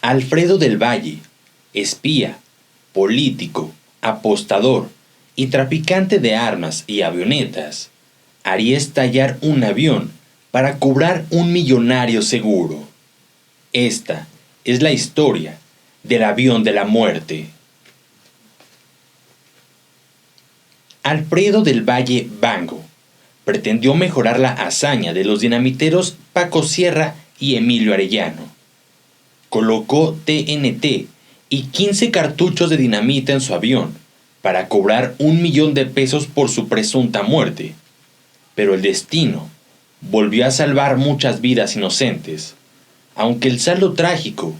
Alfredo del Valle, espía, político, apostador y traficante de armas y avionetas, haría estallar un avión para cobrar un millonario seguro. Esta es la historia del avión de la muerte. Alfredo del Valle Bango pretendió mejorar la hazaña de los dinamiteros Paco Sierra y Emilio Arellano. Colocó TNT y 15 cartuchos de dinamita en su avión para cobrar $1.000.000 por su presunta muerte. Pero el destino volvió a salvar muchas vidas inocentes, aunque el saldo trágico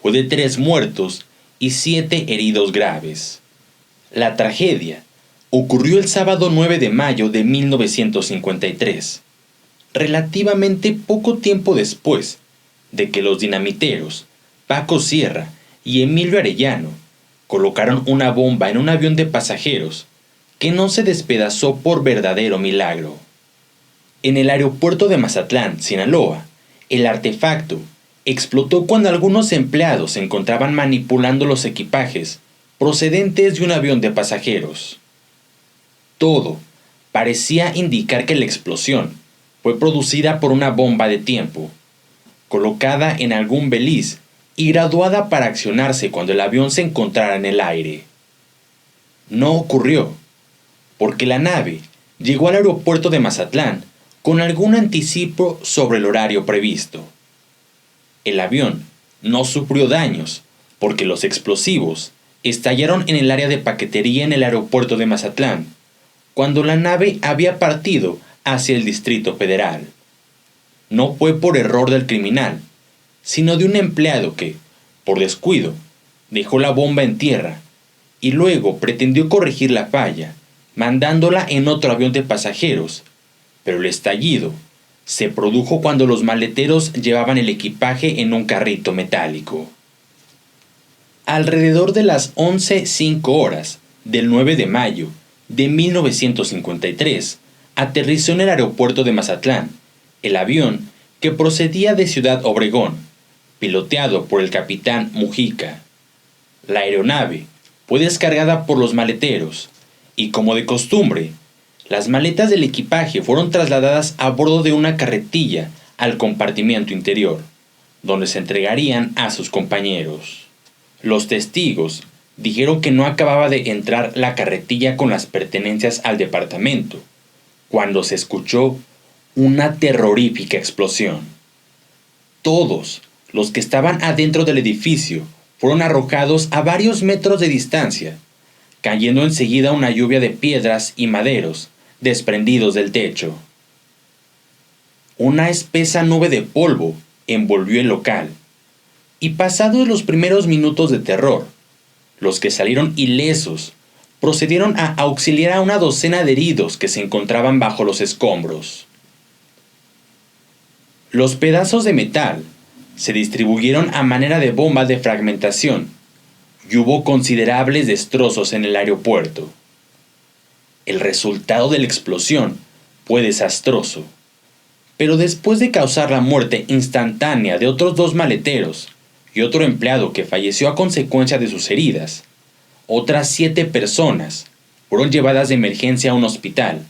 fue de 3 muertos y 7 heridos graves. La tragedia ocurrió el sábado 9 de mayo de 1953, relativamente poco tiempo después de que los dinamiteros Paco Sierra y Emilio Arellano colocaron una bomba en un avión de pasajeros que no se despedazó por verdadero milagro. En el aeropuerto de Mazatlán, Sinaloa, el artefacto explotó cuando algunos empleados se encontraban manipulando los equipajes procedentes de un avión de pasajeros. Todo parecía indicar que la explosión fue producida por una bomba de tiempo, colocada en algún beliz y graduada para accionarse cuando el avión se encontrara en el aire. No ocurrió, porque la nave llegó al aeropuerto de Mazatlán con algún anticipo sobre el horario previsto. El avión no sufrió daños porque los explosivos estallaron en el área de paquetería en el aeropuerto de Mazatlán, cuando la nave había partido hacia el Distrito Federal. No fue por error del criminal, sino de un empleado que, por descuido, dejó la bomba en tierra y luego pretendió corregir la falla, mandándola en otro avión de pasajeros, pero el estallido se produjo cuando los maleteros llevaban el equipaje en un carrito metálico. Alrededor de las 11:05 del 9 de mayo de 1953, aterrizó en el aeropuerto de Mazatlán el avión que procedía de Ciudad Obregón, piloteado por el capitán Mujica. La aeronave fue descargada por los maleteros y, como de costumbre, las maletas del equipaje fueron trasladadas a bordo de una carretilla al compartimiento interior, donde se entregarían a sus compañeros. Los testigos dijeron que no acababa de entrar la carretilla con las pertenencias al departamento, cuando se escuchó una terrorífica explosión. Todos los que estaban adentro del edificio fueron arrojados a varios metros de distancia, cayendo enseguida una lluvia de piedras y maderos desprendidos del techo. Una espesa nube de polvo envolvió el local, y pasados los primeros minutos de terror, los que salieron ilesos procedieron a auxiliar a una docena de heridos que se encontraban bajo los escombros. Los pedazos de metal se distribuyeron a manera de bomba de fragmentación y hubo considerables destrozos en el aeropuerto. El resultado de la explosión fue desastroso, pero después de causar la muerte instantánea de otros 2 maleteros y otro empleado que falleció a consecuencia de sus heridas, otras 7 personas fueron llevadas de emergencia a un hospital,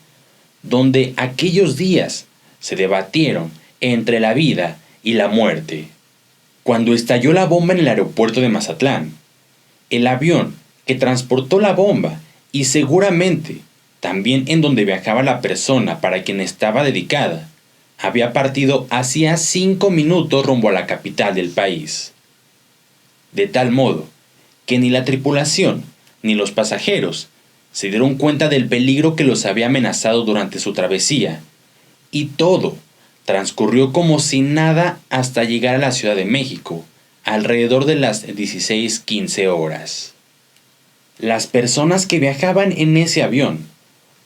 donde aquellos días se debatieron entre la vida y la muerte. Cuando estalló la bomba en el aeropuerto de Mazatlán, el avión que transportó la bomba y seguramente también en donde viajaba la persona para quien estaba dedicada, había partido hacía 5 minutos rumbo a la capital del país. De tal modo que ni la tripulación ni los pasajeros se dieron cuenta del peligro que los había amenazado durante su travesía, y todo transcurrió como si nada hasta llegar a la Ciudad de México, alrededor de las 16:15. Las personas que viajaban en ese avión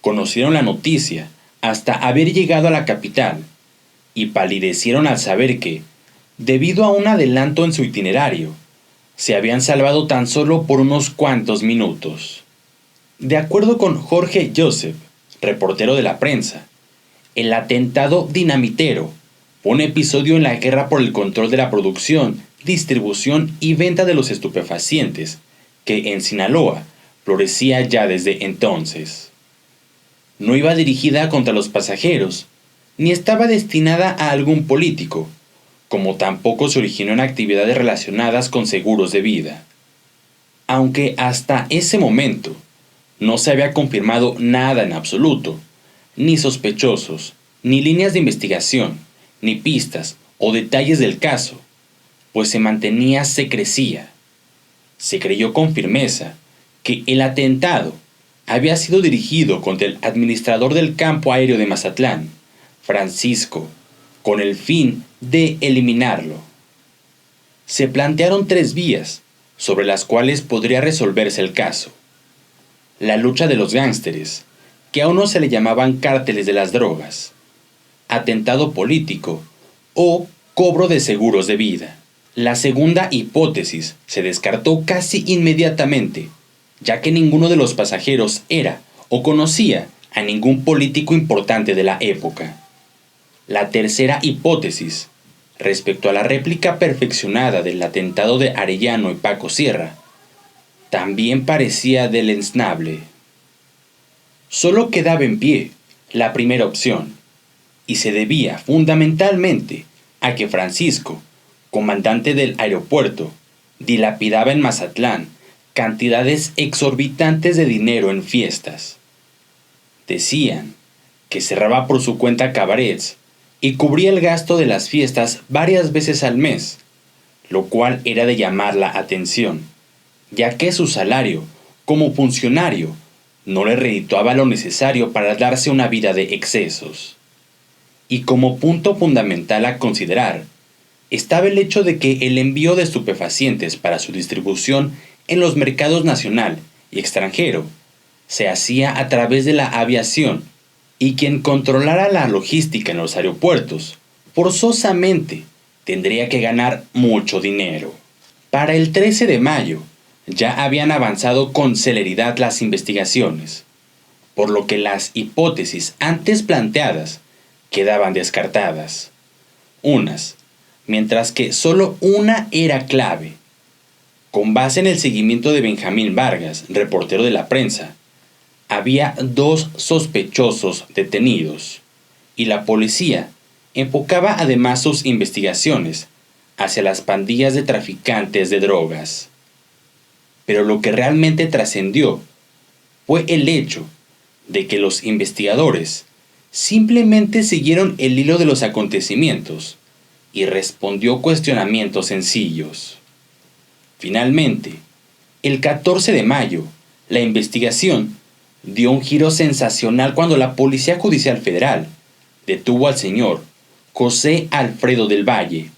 conocieron la noticia hasta haber llegado a la capital y palidecieron al saber que, debido a un adelanto en su itinerario, se habían salvado tan solo por unos cuantos minutos. De acuerdo con Jorge Joseph, reportero de la prensa, el atentado dinamitero fue un episodio en la guerra por el control de la producción distribución y venta de los estupefacientes, que en Sinaloa florecía ya desde entonces. No iba dirigida contra los pasajeros, ni estaba destinada a algún político, como tampoco se originó en actividades relacionadas con seguros de vida. Aunque hasta ese momento no se había confirmado nada en absoluto, ni sospechosos, ni líneas de investigación, ni pistas o detalles del caso, pues se mantenía secrecía. Se creyó con firmeza que el atentado había sido dirigido contra el administrador del campo aéreo de Mazatlán, Francisco, con el fin de eliminarlo. Se plantearon 3 vías sobre las cuales podría resolverse el caso. La lucha de los gángsteres, que a unos se le llamaban cárteles de las drogas, atentado político o cobro de seguros de vida. La segunda hipótesis se descartó casi inmediatamente, ya que ninguno de los pasajeros era o conocía a ningún político importante de la época. La tercera hipótesis, respecto a la réplica perfeccionada del atentado de Arellano y Paco Sierra, también parecía deleznable. Solo quedaba en pie la primera opción, y se debía fundamentalmente a que Francisco, comandante del aeropuerto, dilapidaba en Mazatlán cantidades exorbitantes de dinero en fiestas. Decían que cerraba por su cuenta cabarets y cubría el gasto de las fiestas varias veces al mes, lo cual era de llamar la atención, ya que su salario como funcionario no le redituaba lo necesario para darse una vida de excesos. Y como punto fundamental a considerar, estaba el hecho de que el envío de estupefacientes para su distribución en los mercados nacional y extranjero se hacía a través de la aviación, y quien controlara la logística en los aeropuertos forzosamente tendría que ganar mucho dinero. Para el 13 de mayo ya habían avanzado con celeridad las investigaciones, por lo que las hipótesis antes planteadas quedaban descartadas. Unas, mientras que solo una era clave. Con base en el seguimiento de Benjamín Vargas, reportero de la prensa, había 2 sospechosos detenidos, y la policía enfocaba además sus investigaciones hacia las pandillas de traficantes de drogas. Pero lo que realmente trascendió fue el hecho de que los investigadores simplemente siguieron el hilo de los acontecimientos y respondió cuestionamientos sencillos. Finalmente, el 14 de mayo, la investigación dio un giro sensacional cuando la Policía Judicial Federal detuvo al señor José Alfredo del Valle,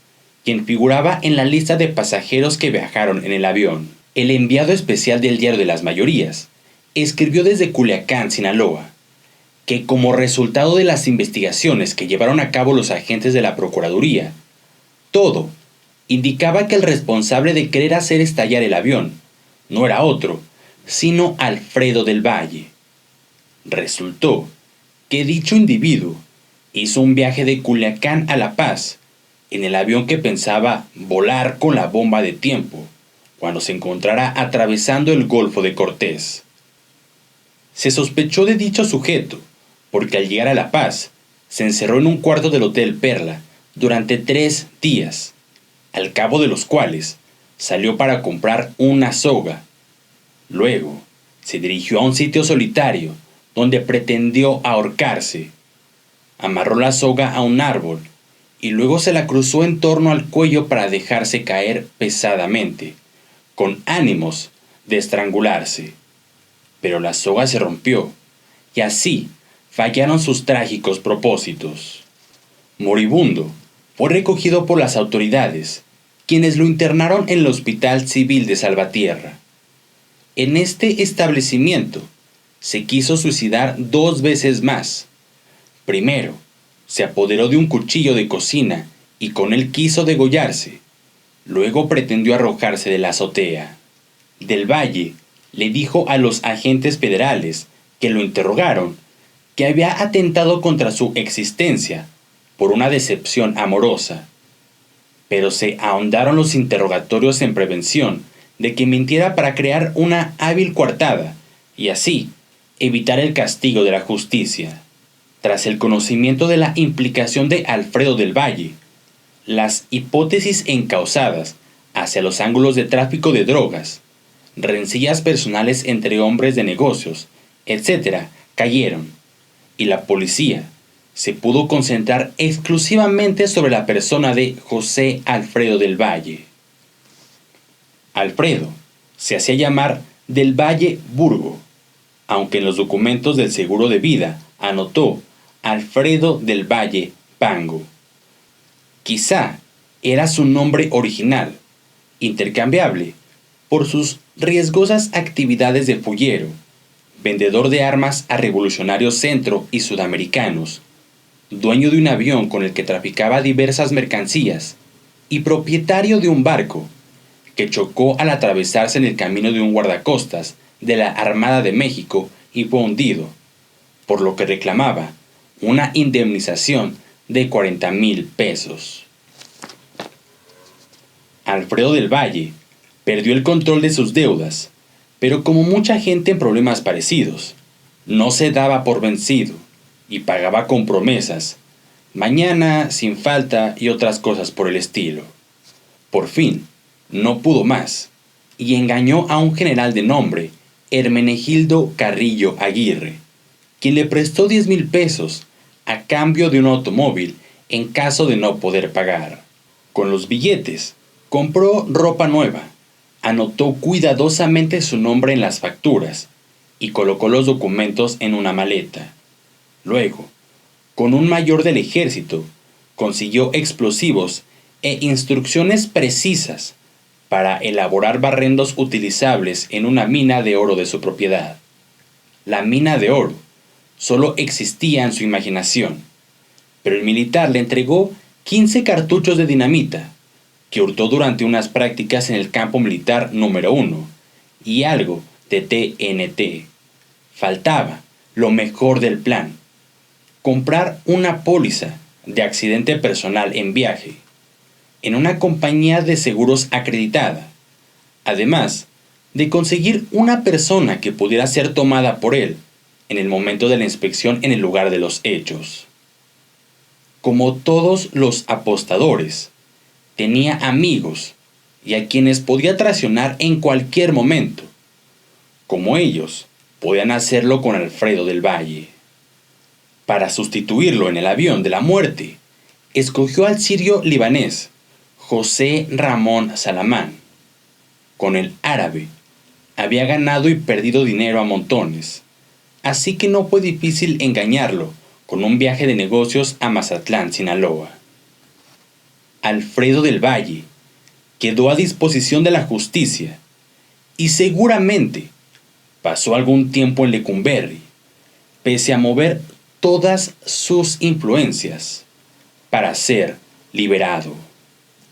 quien figuraba en la lista de pasajeros que viajaron en el avión. El enviado especial del Diario de las Mayorías escribió desde Culiacán, Sinaloa, que como resultado de las investigaciones que llevaron a cabo los agentes de la Procuraduría, todo indicaba que el responsable de querer hacer estallar el avión no era otro, sino Alfredo del Valle. Resultó que dicho individuo hizo un viaje de Culiacán a La Paz en el avión que pensaba volar con la bomba de tiempo cuando se encontrara atravesando el Golfo de Cortés. Se sospechó de dicho sujeto porque al llegar a La Paz se encerró en un cuarto del Hotel Perla durante 3 días, al cabo de los cuales salió para comprar una soga. Luego se dirigió a un sitio solitario donde pretendió ahorcarse. Amarró la soga a un árbol y luego se la cruzó en torno al cuello para dejarse caer pesadamente, con ánimos de estrangularse. Pero la soga se rompió y así fallaron sus trágicos propósitos. Moribundo, fue recogido por las autoridades, quienes lo internaron en el Hospital Civil de Salvatierra. En este establecimiento se quiso suicidar 2 veces más. Primero, se apoderó de un cuchillo de cocina y con él quiso degollarse. Luego pretendió arrojarse de la azotea. Del Valle le dijo a los agentes federales que lo interrogaron que había atentado contra su existencia por una decepción amorosa. pero se ahondaron los interrogatorios en prevención de que mintiera para crear una hábil coartada y así evitar el castigo de la justicia. Tras el conocimiento de la implicación de Alfredo del Valle, las hipótesis encausadas hacia los ángulos de tráfico de drogas, rencillas personales entre hombres de negocios, etc., cayeron, y la policía se pudo concentrar exclusivamente sobre la persona de José Alfredo del Valle. Alfredo se hacía llamar del Valle Burgo, aunque en los documentos del seguro de vida anotó Alfredo del Valle Pango. Quizá era su nombre original, intercambiable por sus riesgosas actividades de fullero, vendedor de armas a revolucionarios centro y sudamericanos, dueño de un avión con el que traficaba diversas mercancías y propietario de un barco que chocó al atravesarse en el camino de un guardacostas de la Armada de México y fue hundido, por lo que reclamaba una indemnización de 40,000 pesos. Alfredo del Valle perdió el control de sus deudas, pero como mucha gente en problemas parecidos, no se daba por vencido y pagaba con promesas, mañana, sin falta y otras cosas por el estilo. Por fin, no pudo más y engañó a un general de nombre Hermenegildo Carrillo Aguirre, quien le prestó 10,000 pesos a cambio de un automóvil en caso de no poder pagar. Con los billetes, compró ropa nueva, anotó cuidadosamente su nombre en las facturas y colocó los documentos en una maleta. Luego, con un mayor del ejército, consiguió explosivos e instrucciones precisas para elaborar barrendos utilizables en una mina de oro de su propiedad. La mina de oro solo existía en su imaginación, pero el militar le entregó 15 cartuchos de dinamita, que hurtó durante unas prácticas en el campo militar número 1, y algo de TNT. Faltaba lo mejor del plan: comprar una póliza de accidente personal en viaje, en una compañía de seguros acreditada, además de conseguir una persona que pudiera ser tomada por él en el momento de la inspección en el lugar de los hechos. Como todos los apostadores, tenía amigos y a quienes podía traicionar en cualquier momento, como ellos podían hacerlo con Alfredo del Valle. Para sustituirlo en el avión de la muerte, escogió al sirio libanés José Ramón Salamán. Con el árabe había ganado y perdido dinero a montones, así que no fue difícil engañarlo con un viaje de negocios a Mazatlán, Sinaloa. Alfredo del Valle quedó a disposición de la justicia y seguramente pasó algún tiempo en Lecumberri, pese a mover todas sus influencias para ser liberado.